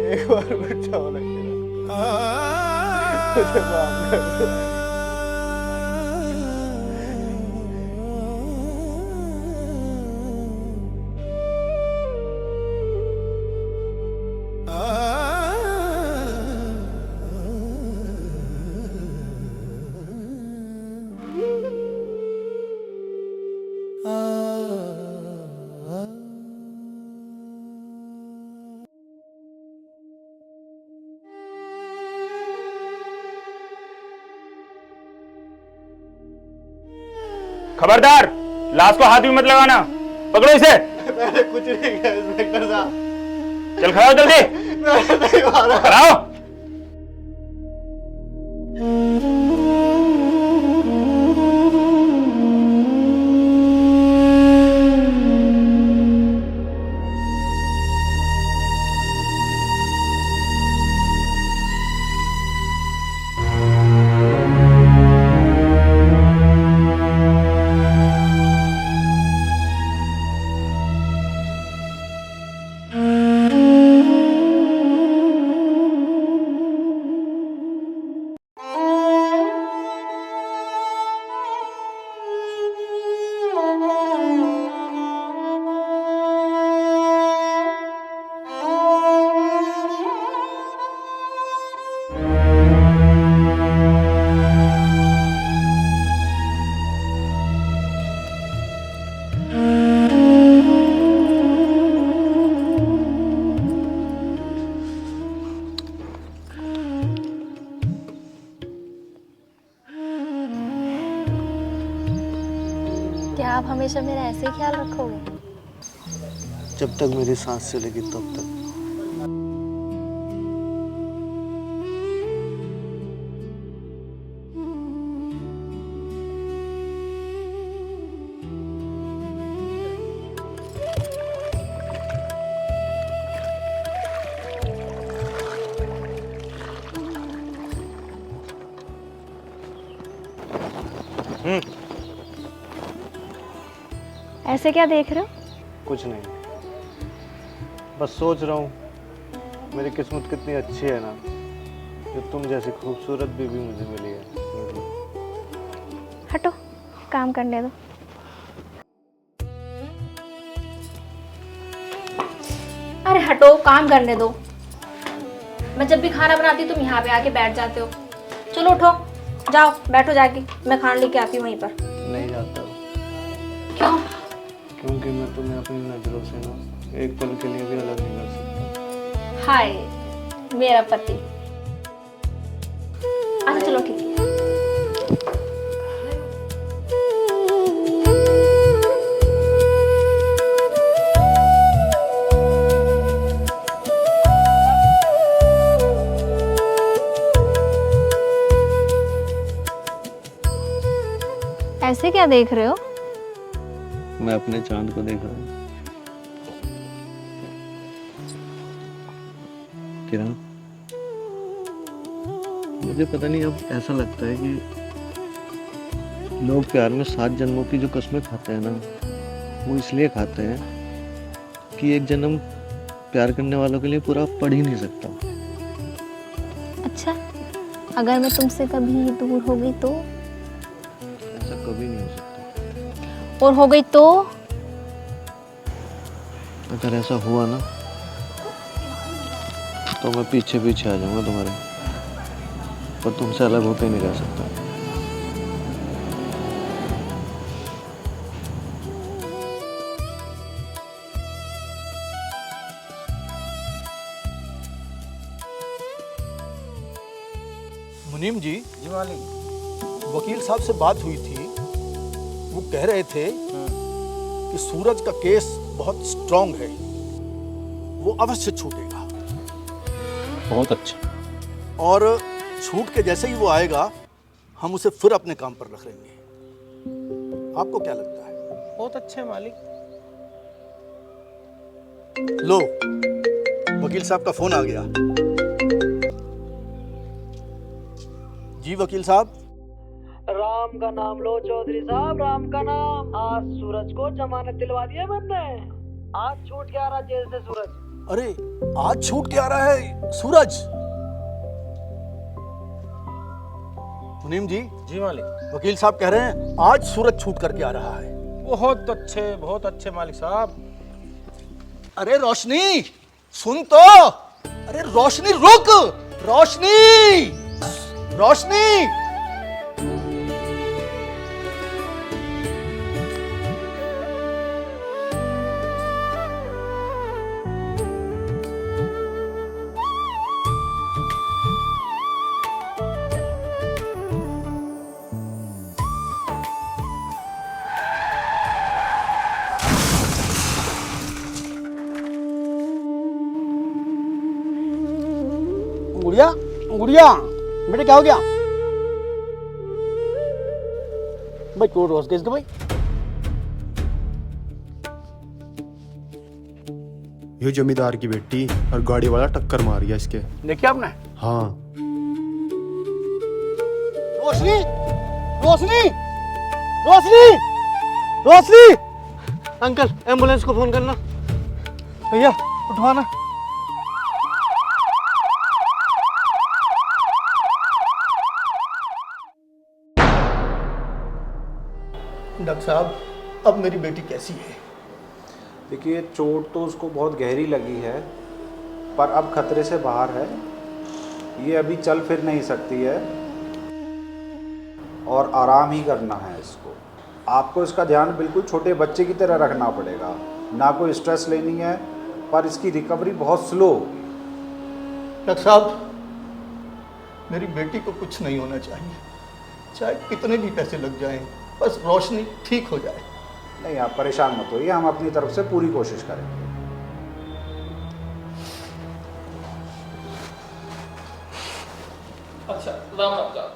एक बार बचाओ ना किरण। मुझे माफ कर दो। खबरदार, लाश को हाथ भी मत लगाना। पकड़ो इसे। मैंने कुछ नहीं किया इंस्पेक्टर साहब। चल खड़ा हो जल्दी। मैंने नहीं मारा। खड़ा हो। क्या आप हमेशा मेरा ऐसे ही ख्याल रखोगे? जब तक मेरी सांस चलेगी तब तक। ऐसे क्या देख रहे हो? कुछ नहीं, बस सोच रहा हूँ मेरी किस्मत कितनी अच्छी है ना, कि तुम जैसी खूबसूरत बीवी मुझे मिली है। हटो, काम करने दो। अरे हटो, काम करने दो। मैं जब भी खाना बनाती हूँ तुम यहाँ पे आके बैठ जाते हो। चलो उठो, जाओ बैठो जाके, मैं खाना लेके आती हूँ वहीं पर। नहीं जाता। क्यों? क्योंकि मैं तुम्हें अपनी नजरों से ना एक पल के लिए भी अलग नहीं कर सकता। हाय मेरा पति। अच्छा चलो ठीक है। ऐसे क्या देख रहे हो? मैं अपने चांद को देख रहा हूँ। किरण, मुझे पता नहीं अब ऐसा लगता है कि लोग प्यार में 7 जन्मों की जो कस्में खाते हैं ना, वो इसलिए खाते हैं कि एक जन्म प्यार करने वालों के लिए पूरा पढ़ ही नहीं सकता। अच्छा, अगर मैं तुमसे कभी दूर हो गई तो? ऐसा कभी नहीं हो सकता। और हो गई तो? अगर ऐसा हुआ ना तो मैं पीछे पीछे आ जाऊंगा तुम्हारे, पर तुमसे अलग होके नहीं रह सकता। मुनीम जी मालिक, वकील साहब से बात हुई थी, वो कह रहे थे कि सूरज का केस बहुत स्ट्रांग है, वो अवश्य छूटेगा। बहुत अच्छा। और छूट के जैसे ही वो आएगा हम उसे फिर अपने काम पर रख लेंगे। आपको क्या लगता है? बहुत अच्छे मालिक। लो, वकील साहब का फोन आ गया। जी वकील साहब। राम का नाम लो चौधरी साहब, राम का नाम। आज सूरज को जमानत दिलवा दी है मैंने। आज छूट के आ रहा जेल से सूरज। अरे आज छूट के आ रहा है सूरज? मुनीम जी। जी मालिक। वकील साहब कह रहे हैं आज सूरज छूट करके आ रहा है। बहुत अच्छे मालिक साहब। अरे रोशनी सुन तो। अरे रोशनी रुक, रोशनी, रोशनी। गुड़िया, गुड़िया, बेटे क्या हो गया? भाई क्यों रोज गए इसके भाई? ये जमींदार की बेटी और गाड़ी वाला टक्कर मार गया इसके। देखिए आपने? हाँ। रोशनी, रोशनी, रोशनी, रोशनी। अंकल एम्बुलेंस को फोन करना। भैया उठवाना। डॉक्टर साहब अब मेरी बेटी कैसी है? देखिए चोट तो उसको बहुत गहरी लगी है, पर अब खतरे से बाहर है। ये अभी चल फिर नहीं सकती है और आराम ही करना है इसको। आपको इसका ध्यान बिल्कुल छोटे बच्चे की तरह रखना पड़ेगा, ना कोई स्ट्रेस लेनी है, पर इसकी रिकवरी बहुत स्लो होगी। डॉक्टर साहब मेरी बेटी को कुछ नहीं होना चाहिए, चाहे कितने भी पैसे लग जाएं, बस रोशनी ठीक हो जाए। नहीं आप परेशान मत होइए, हम अपनी तरफ से पूरी कोशिश करेंगे। अच्छा राम राम साहब।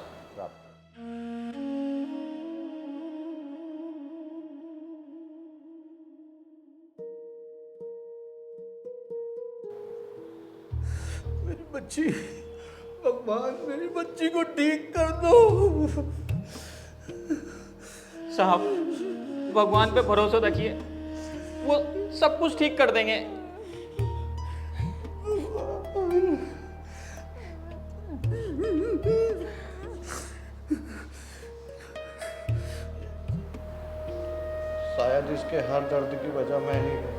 मेरी बच्ची, भगवान मेरी बच्ची को ठीक कर दो। साहब भगवान पे भरोसा रखिए, वो सब कुछ ठीक कर देंगे। शायद इसके हर दर्द की वजह मैं ही हूँ।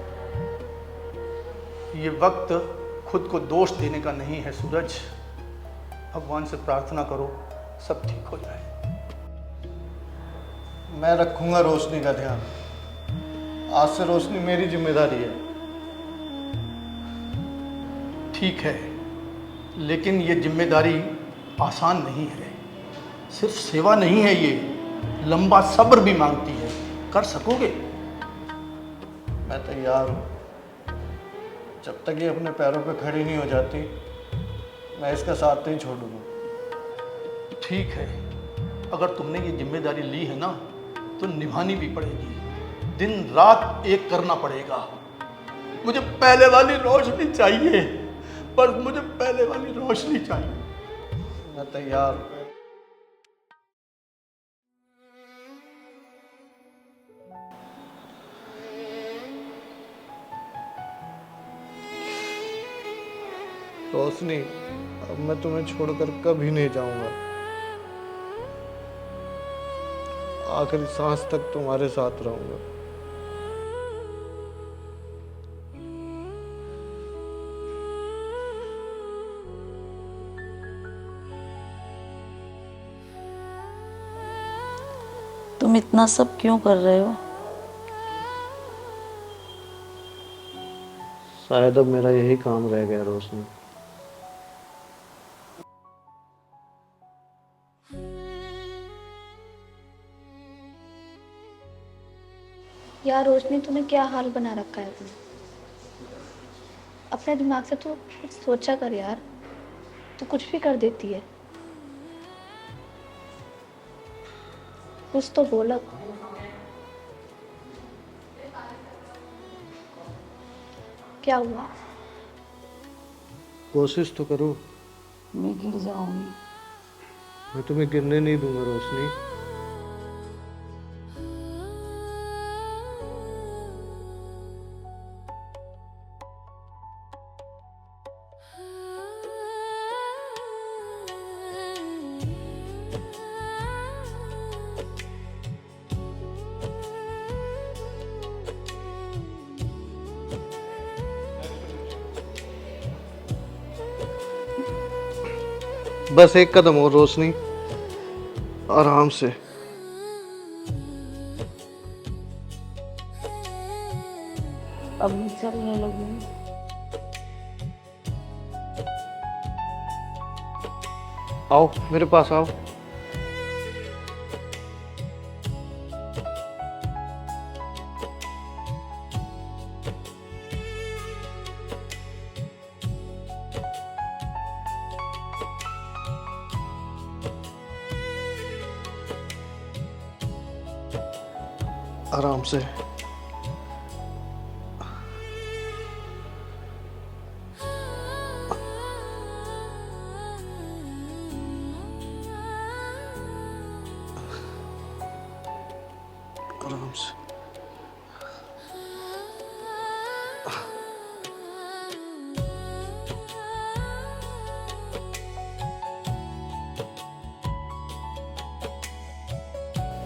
ये वक्त खुद को दोष देने का नहीं है सूरज। भगवान से प्रार्थना करो सब ठीक हो जाए। मैं रखूंगा रोशनी का ध्यान। आज से रोशनी मेरी जिम्मेदारी है। ठीक है, लेकिन ये जिम्मेदारी आसान नहीं है। सिर्फ सेवा नहीं है, ये लंबा सब्र भी मांगती है। कर सकोगे? मैं तैयार हूँ। जब तक ये अपने पैरों पे खड़ी नहीं हो जाती, मैं इसका साथ नहीं छोड़ूंगा। ठीक है, अगर तुमने ये जिम्मेदारी ली है ना, तो निभानी भी पड़ेगी। दिन रात एक करना पड़ेगा। मुझे पहले वाली रोशनी चाहिए, पर मुझे पहले वाली रोशनी चाहिए। मैं तैयार हूँ। रोशनी, अब मैं तुम्हें छोड़कर कभी नहीं जाऊंगा। आखिरी सांस तक तुम्हारे साथ रहूंगा। तुम इतना सब क्यों कर रहे हो? शायद अब मेरा यही काम रह गया रोशनी। यार रोशनी, तूने क्या हाल बना रखा है तूने? अपने दिमाग से तो कुछ सोचा कर यार। तू कुछ भी कर देती है। कुछ तो बोला। क्या हुआ? कोशिश तो करो। मैं गिर जाऊंगी। मैं तुम्हें गिरने नहीं दूंगा रोशनी। बस एक कदम और रोशनी, आराम से। अब मैं चलने लगी। आओ मेरे पास आओ। आराम से। आराम से।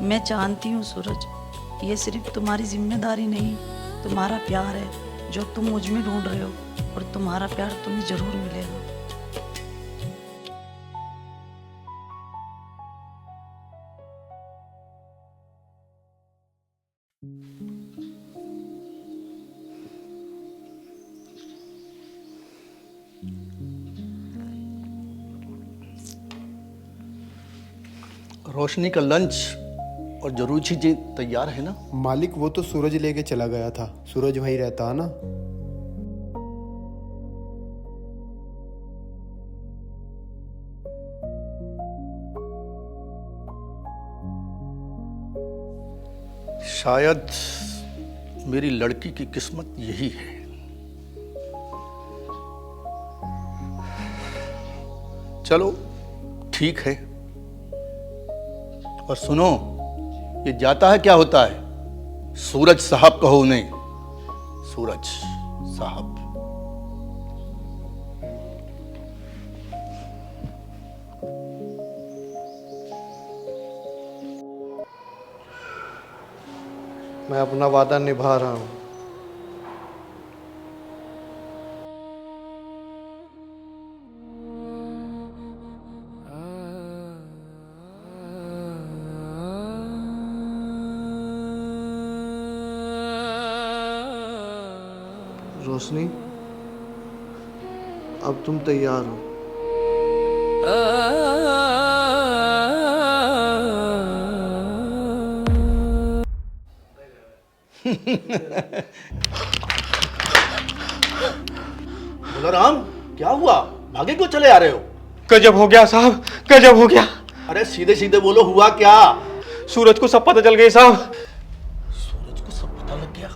मैं जानती हूँ सूरज, ये सिर्फ तुम्हारी जिम्मेदारी नहीं, तुम्हारा प्यार है जो तुम मुझ में ढूंढ रहे हो, और तुम्हारा प्यार तुम्हें जरूर मिलेगा। रोशनी का लंच और जरूरी चीजें तैयार है ना? मालिक वो तो सूरज लेके चला गया था। सूरज वहीं रहता है ना। शायद मेरी लड़की की किस्मत यही है। चलो ठीक है। और सुनो, ये जाता है क्या होता है? सूरज साहब कहो उन्हें, सूरज साहब। मैं अपना वादा निभा रहा हूं। रोशनी, अब तुम तैयार हो। राम, क्या हुआ? भागे क्यों चले आ रहे हो? गजब हो गया साहब, गजब हो गया। अरे सीधे सीधे बोलो, हुआ क्या? सूरज को सब पता चल गई साहब। सूरज को सब पता लग गया?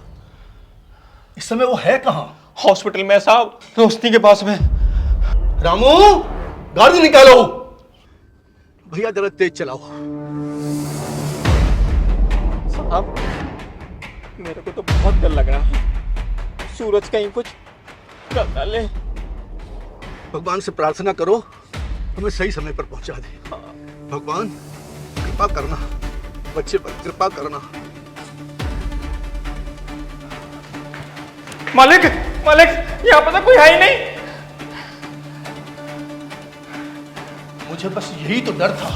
इस समय वो है कहाँ? हॉस्पिटल में साहब, रोशनी के पास में। रामू, गाड़ी निकालो। भैया जरा तेज चलाओ। साहब, मेरे को तो बहुत डर लग रहा है। सूरज कहीं कुछ कर डाले। भगवान से प्रार्थना करो हमें सही समय पर पहुंचा दे। भगवान कृपा करना, बच्चे पर कृपा करना। मालिक, मालिक, यहाँ पर तो कोई है ही नहीं। मुझे बस यही तो डर था।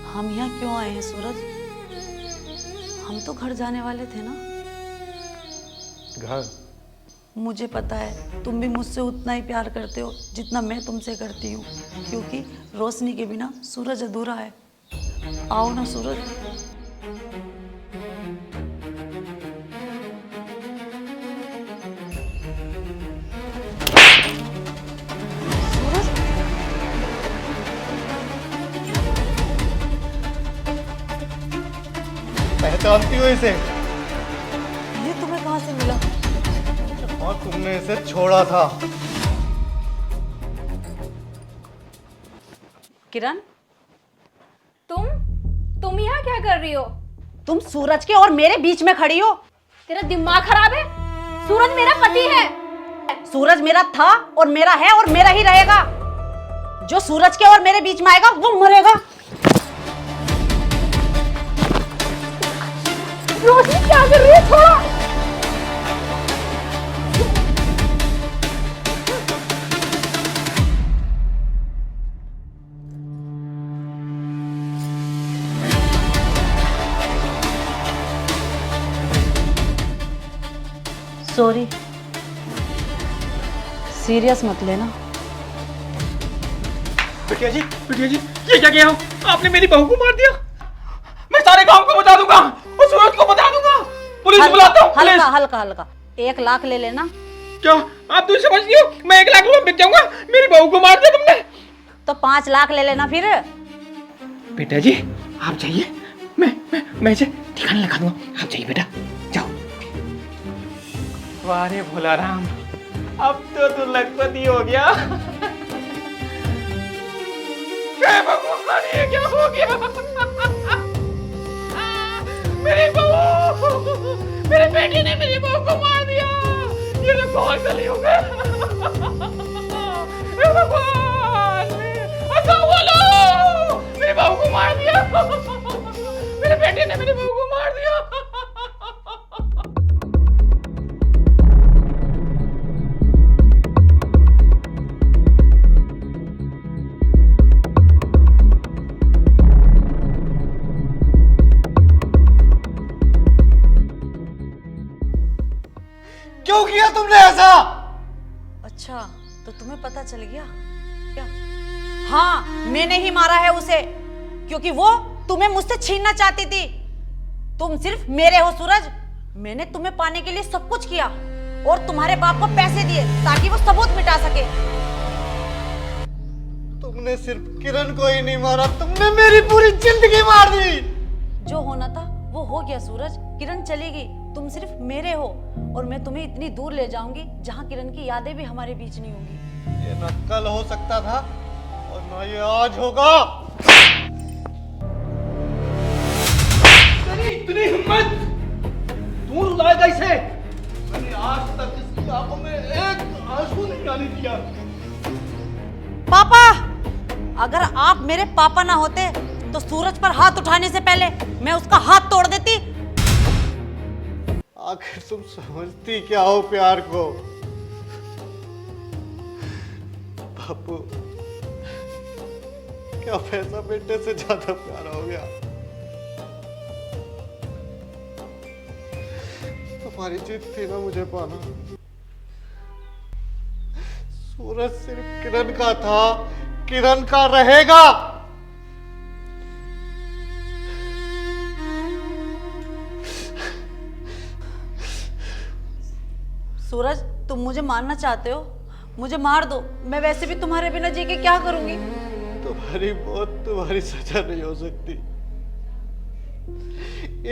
हम यहाँ क्यों आए हैं सूरज? हम तो घर जाने वाले थे ना। घर? मुझे पता है तुम भी मुझसे उतना ही प्यार करते हो जितना मैं तुमसे करती हूँ, क्योंकि रोशनी के बिना सूरज अधूरा है। आओ ना सूरज। पहचानती हो इसे? ये तुम्हें कहाँ से मिला? और तुमने इसे छोड़ा था। किरण, तुम यहाँ क्या कर रही हो? तुम सूरज के और मेरे बीच में खड़ी हो। तेरा दिमाग खराब है? सूरज मेरा पति है। सूरज मेरा था और मेरा है और मेरा ही रहेगा। जो सूरज के और मेरे बीच में आएगा वो मरेगा। रोशनी क्या कर रही है? छोड़ो। सॉरी, सीरियस मत लेना। बिटिया जी, ये क्या किया? आपने मेरी बहू को मार दिया। मैं सारे गांव को बता दूंगा और सूरज को बता दूंगा। पुलिस बुलाता हूँ। हल्का हल्का हल्का 1 लाख ले लेना। क्या आप तो समझ रही हो मैं 1 लाख रुपए बिक जाऊंगा? मेरी बहू को मार दिया तुमने। तो 5 लाख ले लेना फिर। बेटा जी आप जाइए, मैं इसे ठिकाने लगा दूंगा। आप जाइए बेटा, जाओ। वाह रे भोला राम, अब तो तू लखपति हो गया। भगवान ये क्या हो गया? मेरी बहू, मेरे बेटे ने मेरी बहू को मार दिया। ये तो बहुत गली हो गया। भगवान, अच्छा बोलो, मेरी बहू को मार दिया। मेरे बेटे ने मेरी बहू को मार दिया। क्यों किया तुमने ऐसा? अच्छा, तो तुम्हें पता चल गया क्या? हाँ, मैंने ही मारा है उसे, क्योंकि वो तुम्हें मुझसे छीनना चाहती थी। तुम सिर्फ मेरे हो सूरज। मैंने तुम्हें पाने के लिए सब कुछ किया और तुम्हारे बाप को पैसे दिए ताकि वो सबूत मिटा सके। तुमने सिर्फ किरण को ही नहीं मारा, तुमने मेरी पूरी जिंदगी मार दी। जो होना था वो हो गया सूरज। किरण चली गई, तुम सिर्फ मेरे हो और मैं तुम्हें इतनी दूर ले जाऊंगी जहां किरण की यादें भी हमारे बीच नहीं होंगी। ये न कल हो सकता था और न ये आज होगा। तेरी इतनी हिम्मत, तू रुलाएगा इसे? मैंने आज तक इसकी आंखों में एक आंसू नहीं आने दिया। पापा, अगर आप मेरे पापा ना होते तो सूरज पर हाथ उठाने से पहले मैं उसका हाथ तोड़ देती। आखिर तुम समझती क्या हो प्यार को? बापू, क्या पैसा बेटे से ज्यादा प्यारा हो गया? तुम्हारी जिद थी ना मुझे पाना। सूरज सिर्फ किरण का था, किरण का रहेगा। सूरज, तुम मुझे मारना चाहते हो? मुझे मार दो, मैं वैसे भी तुम्हारे बिना जी के क्या करूंगी। तुम्हारी मौत तुम्हारी सजा नहीं हो सकती।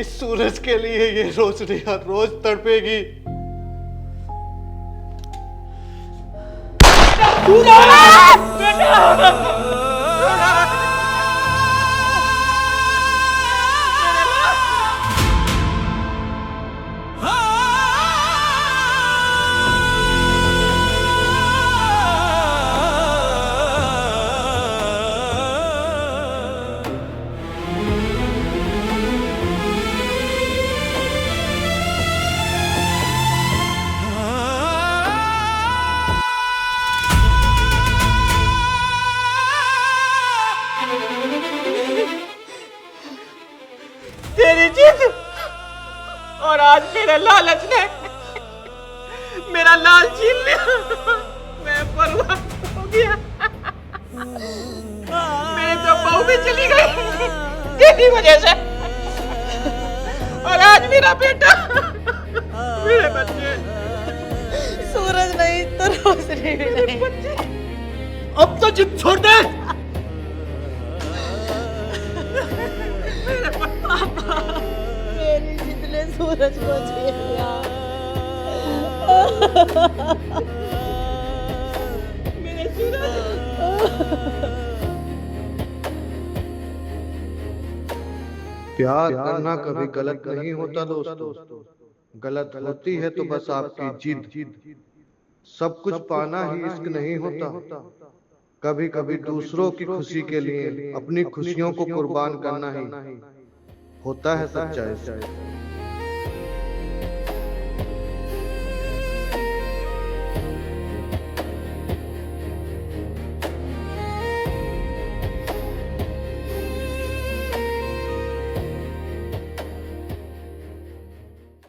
इस सूरज के लिए ये रोशनी हर रोज तड़पेगी। तेरी जिद और आज मेरे लालच ने मेरा लाल छीन लिया। मैं बर्बाद हो गया। मेरी तो बहू भी चली गई तेरी वजह से, और आज मेरा बेटा, मेरे बच्चे। सूरज नहीं तो रोशनी भी नहीं। अब तो जिद छोड़ दे। मेरी जिद ने सूरज को छीन लिया। मेरे सूरज। प्यार करना कभी गलत नहीं होता दोस्तों। गलत होती है तो बस आपकी जिद। सब कुछ पाना ही इश्क नहीं होता। कभी कभी दूसरों की खुशी के लिए अपनी खुशियों को कुर्बान करना ही होता है सच्चा इश्क।